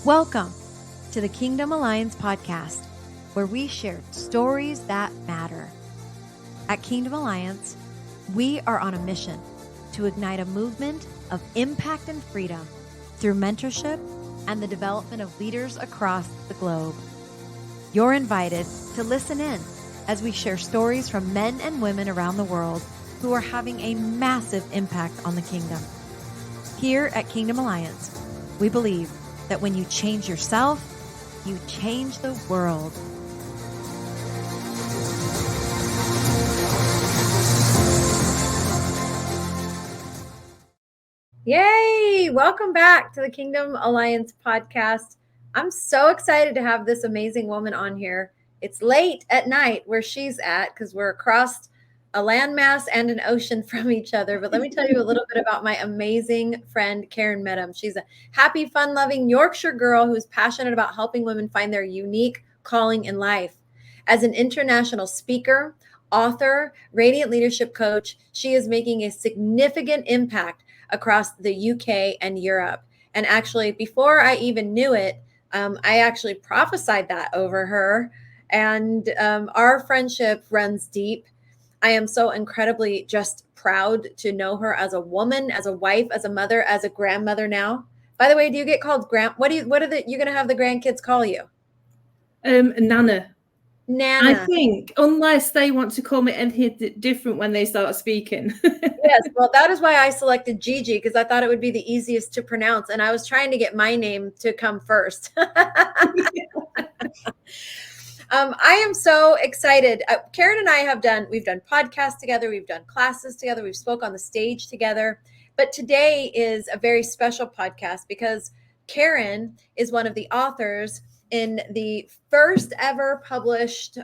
Welcome to the Kingdom Alliance podcast, where we share stories that matter. At Kingdom Alliance, we are on a mission to ignite a movement of impact and freedom through mentorship and the development of leaders across the globe. You're invited to listen in as we share stories from men and women around the world who are having a massive impact on the kingdom. Here at Kingdom Alliance, we believe that when you change yourself, you change the world. Yay! Welcome back to the Kingdom Alliance podcast. I'm so excited to have this amazing woman on here. It's late at night where she's at because we're across a landmass and an ocean from each other. But let me tell you a little bit about my amazing friend, Karen Mettam. She's a happy, fun-loving Yorkshire girl who's passionate about helping women find their unique calling in life. As an international speaker, author, radiant leadership coach, she is making a significant impact across the UK and Europe. And actually, before I even knew it, I actually prophesied that over her. And our friendship runs deep. I am so incredibly just proud to know her as a woman, as a wife, as a mother, as a grandmother now. By the way, do you get called you're going to have the grandkids call you? Nana. Nana. I think, unless they want to call me anything different when they start speaking. Yes, well, that is why I selected Gigi, because I thought it would be the easiest to pronounce. And I was trying to get my name to come first. I am so excited. Karen and I we've done podcasts together. We've done classes together. We've spoke on the stage together. But today is a very special podcast because Karen is one of the authors in the first ever published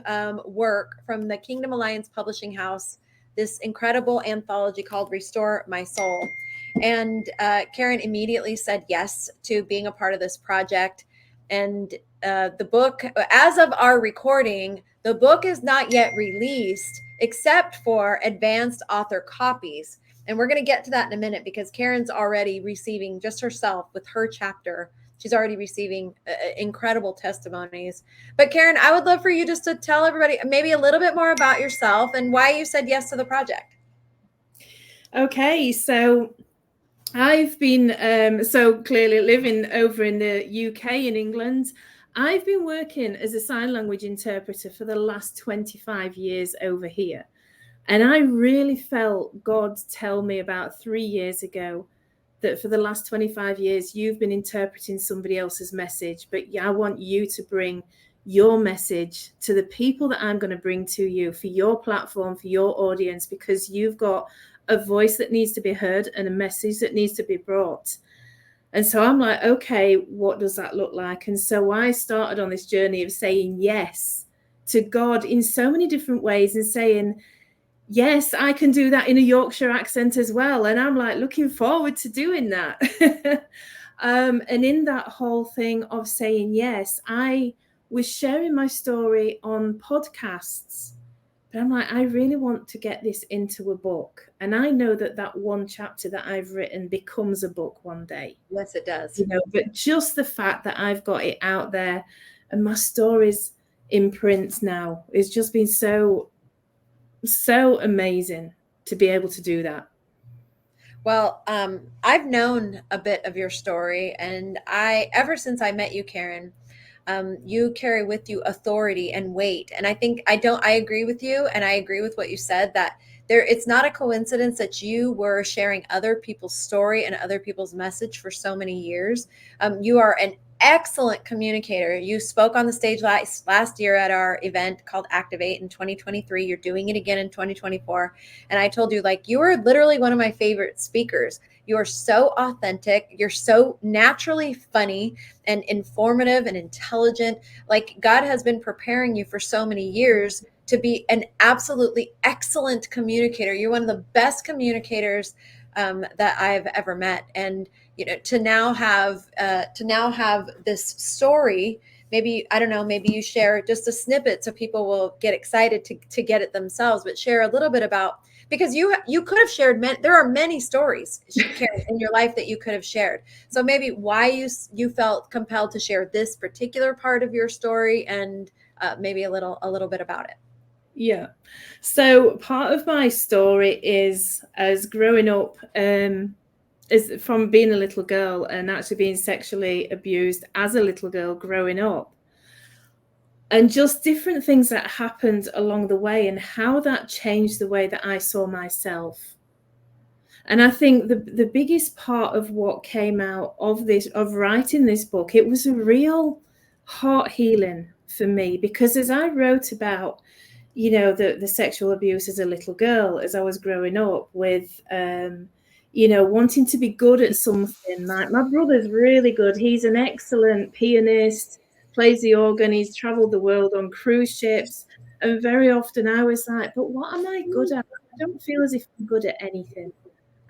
work from the Kingdom Alliance Publishing House, this incredible anthology called Restore My Soul. And Karen immediately said yes to being a part of this project. And the book, as of our recording, the book is not yet released except for advanced author copies. And we're going to get to that in a minute because Karen's already receiving, just herself with her chapter, she's already receiving incredible testimonies. But Karen, I would love for you just to tell everybody maybe a little bit more about yourself and why you said yes to the project. Okay, so I've been so clearly living over in the UK in England. I've been working as a sign language interpreter for the last 25 years over here. And I really felt God tell me about 3 years ago that for the last 25 years, you've been interpreting somebody else's message, but I want you to bring your message to the people that I'm going to bring to you for your platform, for your audience, because you've got a voice that needs to be heard and a message that needs to be brought. And so I'm like, okay, what does that look like? And so I started on this journey of saying yes to God in so many different ways and saying, yes, I can do that in a Yorkshire accent as well. And I'm like looking forward to doing that. And in that whole thing of saying yes, I was sharing my story on podcasts. But I'm like, I really want to get this into a book. And I know that one chapter that I've written becomes a book one day. Yes, it does. But just the fact that I've got it out there and my story's in print now, it's just been so amazing to be able to do that. Well, I've known a bit of your story, and ever since I met you, Karen, you carry with you authority and weight. And I think I agree with you. And I agree with what you said, that it's not a coincidence that you were sharing other people's story and other people's message for so many years. You are an excellent communicator. You spoke on the stage last year at our event called Activate in 2023. You're doing it again in 2024. And I told you, you are literally one of my favorite speakers. You are so authentic. You're so naturally funny and informative and intelligent. God has been preparing you for so many years to be an absolutely excellent communicator. You're one of the best communicators that I've ever met. And to now have this story, maybe, I don't know, maybe you share just a snippet so people will get excited to get it themselves, but share a little bit about because you could have shared there are many stories, Karen, in your life that you could have shared. So maybe why you felt compelled to share this particular part of your story, and maybe a little bit about it. Yeah. So part of my story is as growing up, is from being a little girl and actually being sexually abused as a little girl growing up. And just different things that happened along the way and how that changed the way that I saw myself. And I think the biggest part of what came out of this, of writing this book, it was a real heart healing for me, because as I wrote about, you know, the sexual abuse as a little girl, as I was growing up with, you know, wanting to be good at something. Like my brother's really good. He's an excellent pianist, plays the organ. He's traveled the world on cruise ships. And very often I was like, but what am I good at? I don't feel as if I'm good at anything.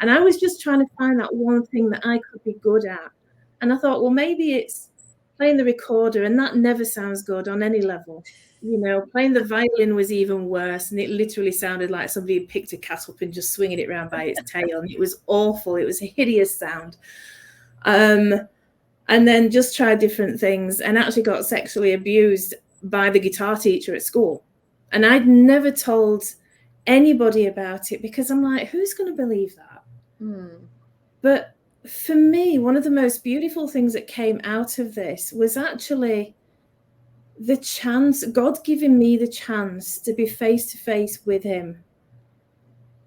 And I was just trying to find that one thing that I could be good at. And I thought, well, maybe it's playing the recorder, and that never sounds good on any level. You know, playing the violin was even worse, and it literally sounded like somebody had picked a cat up and just swinging it around by its tail, and it was awful. It was a hideous sound. And then just tried different things, and actually got sexually abused by the guitar teacher at school. And I'd never told anybody about it, because I'm like, who's going to believe that? But for me, one of the most beautiful things that came out of this was actually the chance, God giving me the chance to be face to face with him.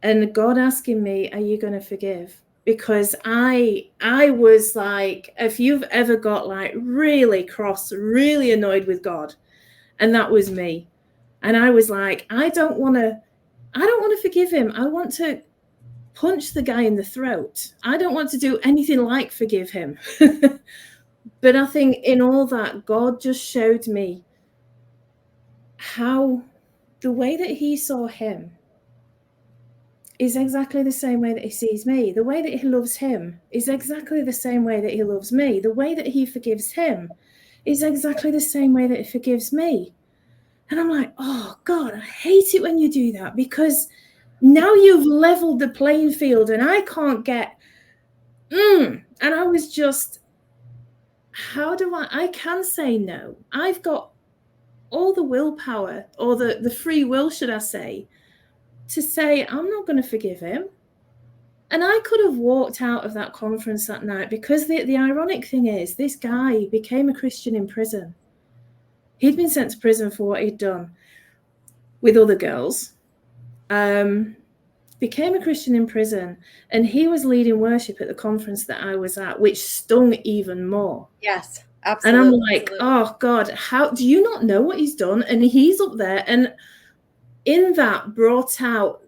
And God asking me, are you going to forgive? Because I was like, if you've ever got like really cross, really annoyed with God, and that was me. And I was like, I don't want to forgive him. I want to punch the guy in the throat. I don't want to do anything like forgive him. But I think in all that, God just showed me how the way that he saw him is exactly the same way that he sees me. The way that he loves him is exactly the same way that he loves me. The way that he forgives him is exactly the same way that he forgives me. And I'm like, oh God, I hate it when you do that, because now you've leveled the playing field and I can't get, and I was just, how do I can say no. I've got all the willpower, or the free will, should I say, to say, I'm not going to forgive him. And I could have walked out of that conference that night, because the ironic thing is, this guy became a Christian in prison. He'd been sent to prison for what he'd done with other girls. Became a Christian in prison, and he was leading worship at the conference that I was at, which stung even more. Yes, absolutely. And I'm like, oh God, how do you not know what he's done? And he's up there, and in that brought out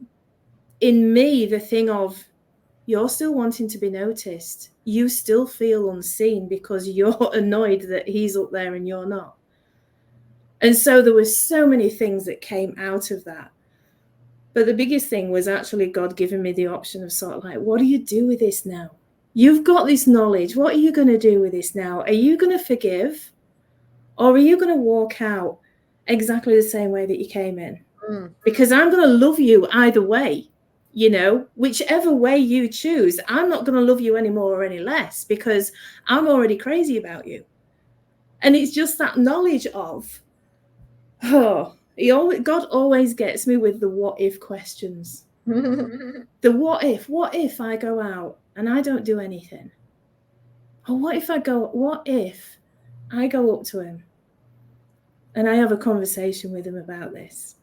in me the thing of, you're still wanting to be noticed. You still feel unseen because you're annoyed that he's up there and you're not. And so there were so many things that came out of that. But the biggest thing was actually God giving me the option of sort of like, what do you do with this now? You've got this knowledge. What are you going to do with this now? Are you going to forgive? Or are you going to walk out exactly the same way that you came in? Because I'm going to love you either way. You know, whichever way you choose, I'm not going to love you any more or any less, because I'm already crazy about you. And it's just that knowledge of, God always gets me with the what if questions. The what if I go out and I don't do anything? Or what if I go up to him and I have a conversation with him about this?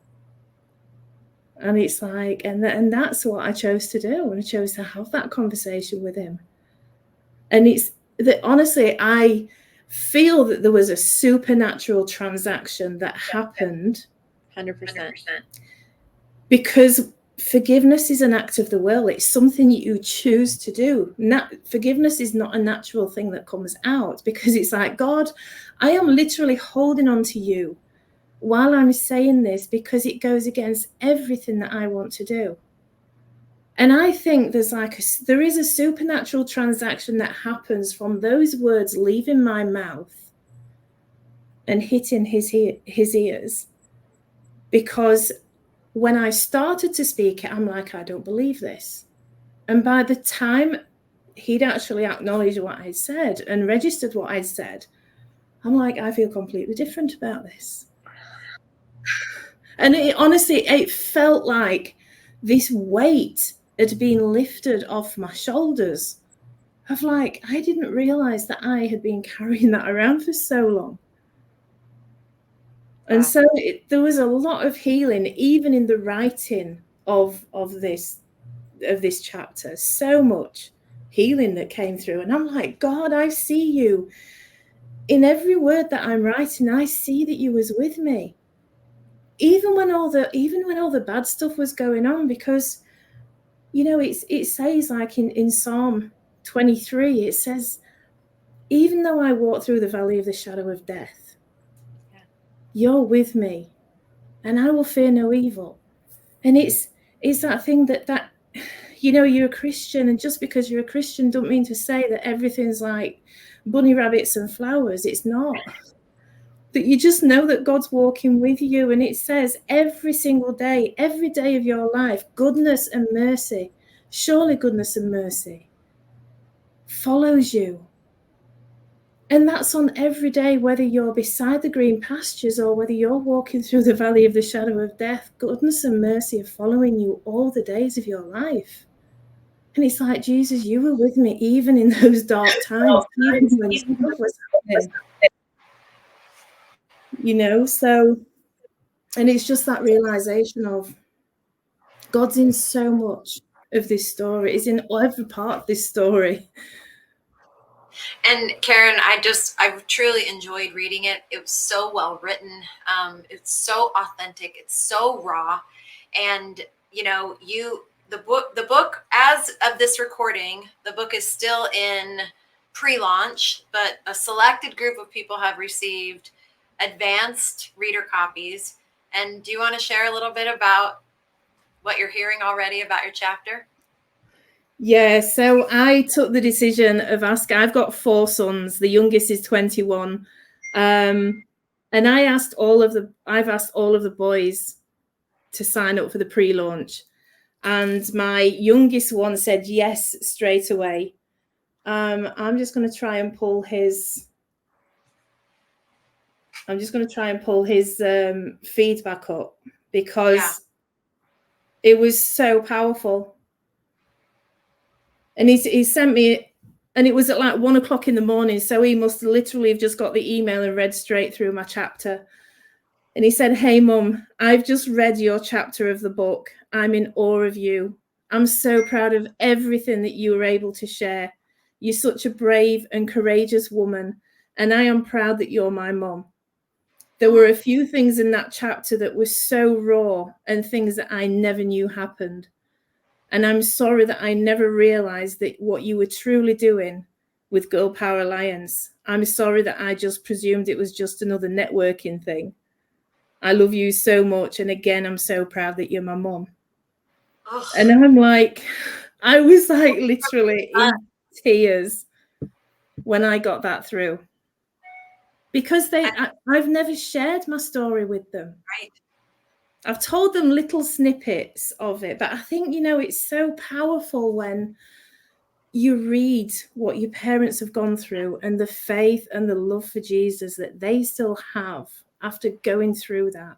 And it's like, and that's what I chose to do. And I chose to have that conversation with him. And it's that, honestly, I feel that there was a supernatural transaction that happened. 100%. Because forgiveness is an act of the will. It's something you choose to do. Forgiveness is not a natural thing that comes out, because it's like, God, I am literally holding on to you while I'm saying this, because it goes against everything that I want to do. And I think there is a supernatural transaction that happens from those words leaving my mouth and hitting his ears, because when I started to speak it, I'm like, I don't believe this. And by the time he'd actually acknowledged what I'd said and registered what I'd said, I'm like, I feel completely different about this. And honestly, it felt like this weight had been lifted off my shoulders. Of like, I didn't realize that I had been carrying that around for so long. And so there was a lot of healing, even in the writing of this chapter. So much healing that came through. And I'm like, God, I see you. In every word that I'm writing, I see that you was with me. Even when all the bad stuff was going on, because it says, like in Psalm 23, it says, even though I walk through the valley of the shadow of death, you're with me, and I will fear no evil. And it's that thing that you're a Christian, and just because you're a Christian don't mean to say that everything's like bunny rabbits and flowers. It's not. That you just know that God's walking with you. And it says every single day, every day of your life, goodness and mercy, surely goodness and mercy follows you. And that's on every day, whether you're beside the green pastures or whether you're walking through the valley of the shadow of death, goodness and mercy are following you all the days of your life. And it's like, Jesus, you were with me even in those dark times, even when stuff was happening. So, and it's just that realization of God's in so much of this story. It's in every part of this story. And Karen, I've truly enjoyed reading it. It was so well written. It's so authentic. It's so raw. And the book, as of this recording, the book is still in pre-launch, but a selected group of people have received advanced reader copies. And do you want to share a little bit about what you're hearing already about your chapter? Yeah, so I took the decision of asking. I've got 4 sons. The youngest is 21, and I've asked all of the boys to sign up for the pre-launch, and my youngest one said yes straight away. I'm just going to try and pull his. Feedback up, because it was so powerful. And he sent me, and it was at like 1 o'clock in the morning. So he must literally have just got the email and read straight through my chapter. And he said, "Hey, Mum, I've just read your chapter of the book. I'm in awe of you. I'm so proud of everything that you were able to share. You're such a brave and courageous woman. And I am proud that you're my mum. There were a few things in that chapter that were so raw and things that I never knew happened. And I'm sorry that I never realized that what you were truly doing with Girl Power Alliance. I'm sorry that I just presumed it was just another networking thing. I love you so much. And again, I'm so proud that you're my mom." Oh. And I'm like, I was like literally in tears when I got that through. Because I've never shared my story with them. Right. I've told them little snippets of it, but I think, it's so powerful when you read what your parents have gone through and the faith and the love for Jesus that they still have after going through that.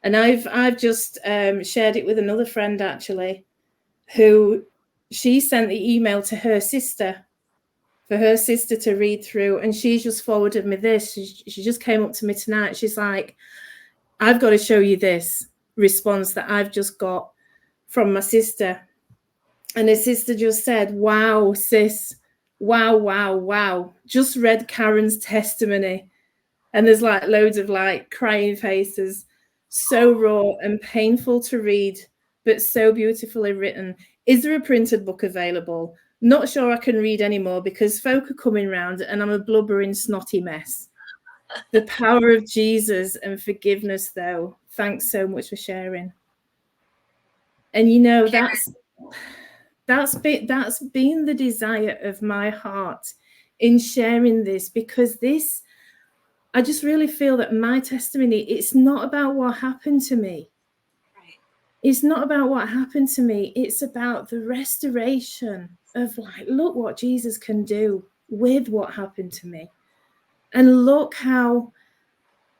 And I've just shared it with another friend, actually, who she sent the email to her sister for her sister to read through. And she just forwarded me this. She just came up to me tonight. She's like, "I've got to show you this response that I've just got from my sister." And her sister just said, "Wow, sis. Wow, wow, wow. Just read Karen's testimony." And there's like loads of like crying faces. So raw and painful to read, but so beautifully written. Is there a printed book available? Not sure I can read anymore because folk are coming round and I'm a blubbering, snotty mess. The power of Jesus and forgiveness, though. Thanks so much for sharing. And that's been the desire of my heart in sharing this, because I just really feel that my testimony, it's not about what happened to me. It's not about what happened to me. It's about the restoration of like, look what Jesus can do with what happened to me. And look how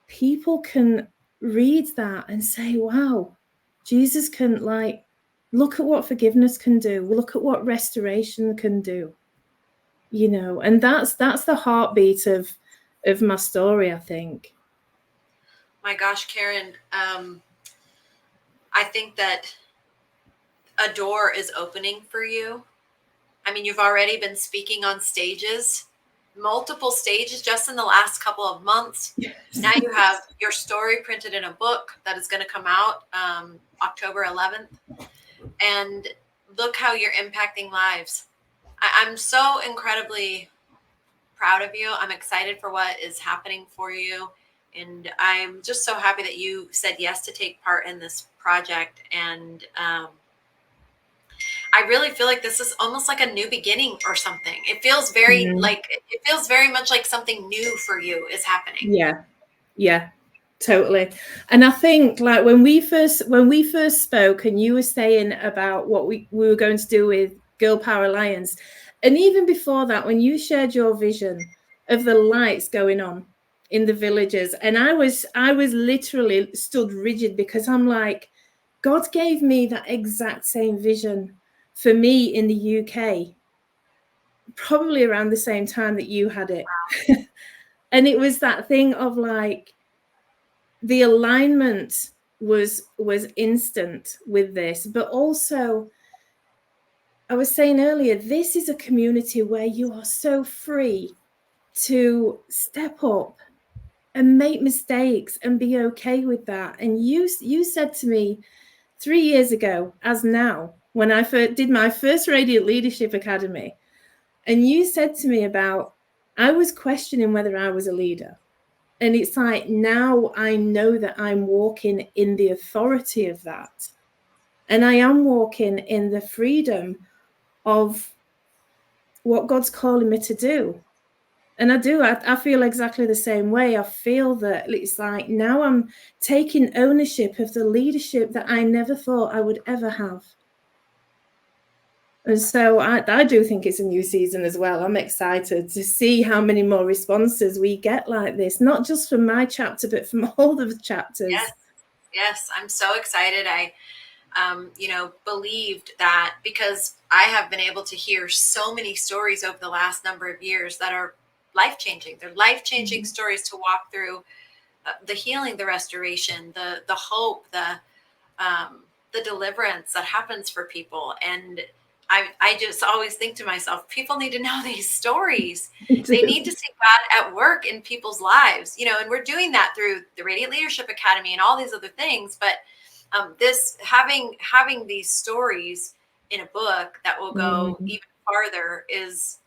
people can read that and say, wow, Jesus can, like, look at what forgiveness can do. Look at what restoration can do. You know, and that's the heartbeat of my story, I think. My gosh, Karen, I think that a door is opening for you. I mean, you've already been speaking on stages, multiple stages just in the last couple of months. Yes. Now you have your story printed in a book that is going to come out October 11th. And look how you're impacting lives. I'm so incredibly proud of you. I'm excited for what is happening for you. And I'm just so happy that you said yes to take part in this project. And I really feel like this is almost like a new beginning or something. It feels very much like something new for you is happening. Yeah, totally. And I think, like, when we first spoke and you were saying about what we were going to do with Girl Power Alliance, and even before that, when you shared your vision of the lights going on in the villages, and I was literally stood rigid, because I'm like, God gave me that exact same vision for me in the UK, probably around the same time that you had it. Wow. And it was that thing of like, the alignment was instant with this, but also, I was saying earlier, this is a community where you are so free to step up and make mistakes and be okay with that. And you said to me 3 years ago, as now, when I did my first Radiant Leadership Academy, and you said to me about, I was questioning whether I was a leader. And it's like, now I know that I'm walking in the authority of that. And I am walking in the freedom of what God's calling me to do. And I feel exactly the same way. I feel that it's like, now I'm taking ownership of the leadership that I never thought I would ever have. And so I do think it's a new season as well. I'm excited to see how many more responses we get like this, not just from my chapter, but from all the chapters. Yes, I'm so excited. I believed that, because I have been able to hear so many stories over the last number of years that are life-changing. They're life-changing stories to walk through the healing, the restoration, the hope, the deliverance that happens for people. And I just always think to myself, people need to know these stories. They need to see God at work in people's lives, and we're doing that through the Radiant Leadership Academy and all these other things. But this having these stories in a book that will go even farther is,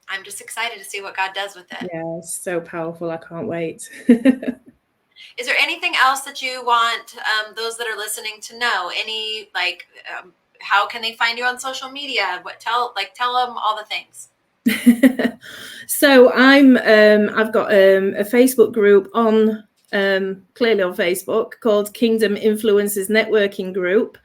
I'm just excited to see what God does with it. Yeah, so powerful. I can't wait. Is there anything else that you want those that are listening to know? Any, like, how can they find you on social media? Tell them all the things. So I've got a Facebook group on, clearly on Facebook, called Kingdom Influencers Networking Group.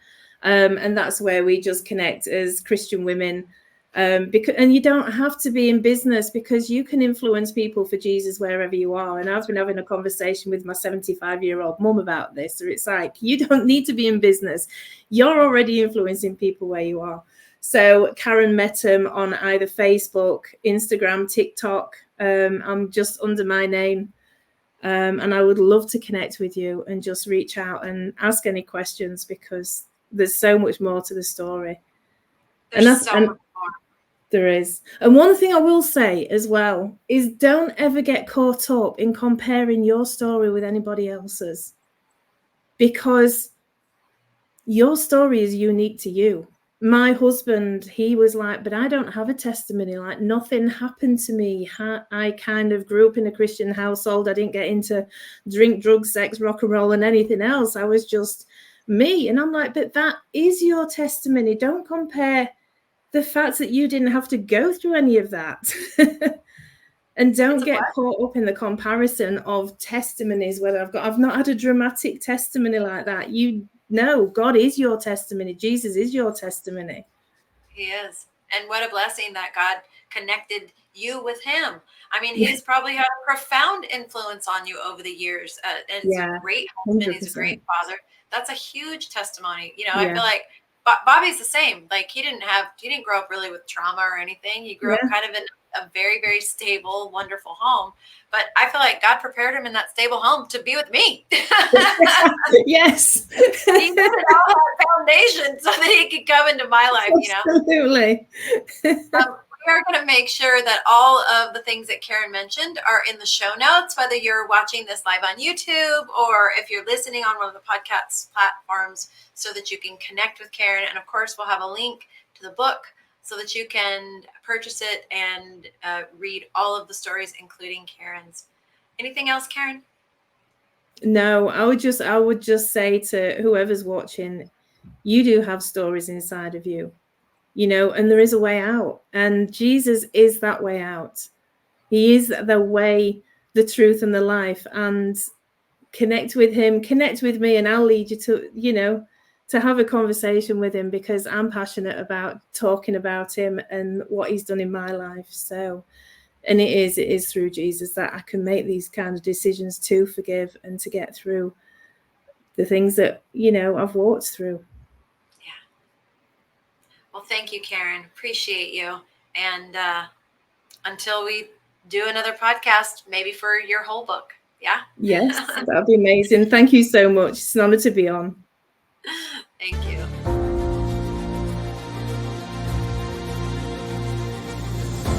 And that's where we just connect as Christian women. And you don't have to be in business, because you can influence people for Jesus wherever you are. And I've been having a conversation with my 75-year-old mum about this. So it's like, you don't need to be in business. You're already influencing people where you are. So Karen Mettam on either Facebook, Instagram, TikTok. I'm just under my name. And I would love to connect with you and just reach out and ask any questions, because there's so much more to the story. There's so much more. There is. And one thing I will say as well is, don't ever get caught up in comparing your story with anybody else's, because your story is unique to you. My husband, he was like, but I don't have a testimony. Like, nothing happened to me. I kind of grew up in a Christian household. I didn't get into drink, drugs, sex, rock and roll and anything else. I was just me. And I'm like, but that is your testimony. Don't compare the fact that you didn't have to go through any of that. And don't get caught up in the comparison of testimonies, whether I've not had a dramatic testimony like that. no, God is your testimony. Jesus is your testimony. He is. And what a blessing that God connected you with him. I mean, he's probably had a profound influence on you over the years. And he's a great husband. 100%. He's a great father. That's a huge testimony. You know, Yeah. I feel like Bobby's the same. Like he didn't grow up really with trauma or anything. He grew up kind of in a very, very stable, wonderful home. But I feel like God prepared him in that stable home to be with me. Yes. He put all that foundation so that he could come into my life, you know? Absolutely. We are going to make sure that all of the things that Karen mentioned are in the show notes, whether you're watching this live on YouTube or if you're listening on one of the podcast platforms, so that you can connect with Karen. And of course, we'll have a link to the book so that you can purchase it and read all of the stories, including Karen's. Anything else, Karen? No, I would just say to whoever's watching, you do have stories inside of you, you know, and there is a way out. And Jesus is that way out. He is the way, the truth, and the life. And connect with him, connect with me, and I'll lead you to, you know, to have a conversation with him, because I'm passionate about talking about him and what he's done in my life. So, and it is through Jesus that I can make these kind of decisions to forgive and to get through the things that, you know, I've walked through. Yeah. Well, thank you, Karen. Appreciate you. And until we do another podcast, maybe for your whole book. Yeah. Yes, that'd be amazing. Thank you so much. It's an honor to be on. Thank you.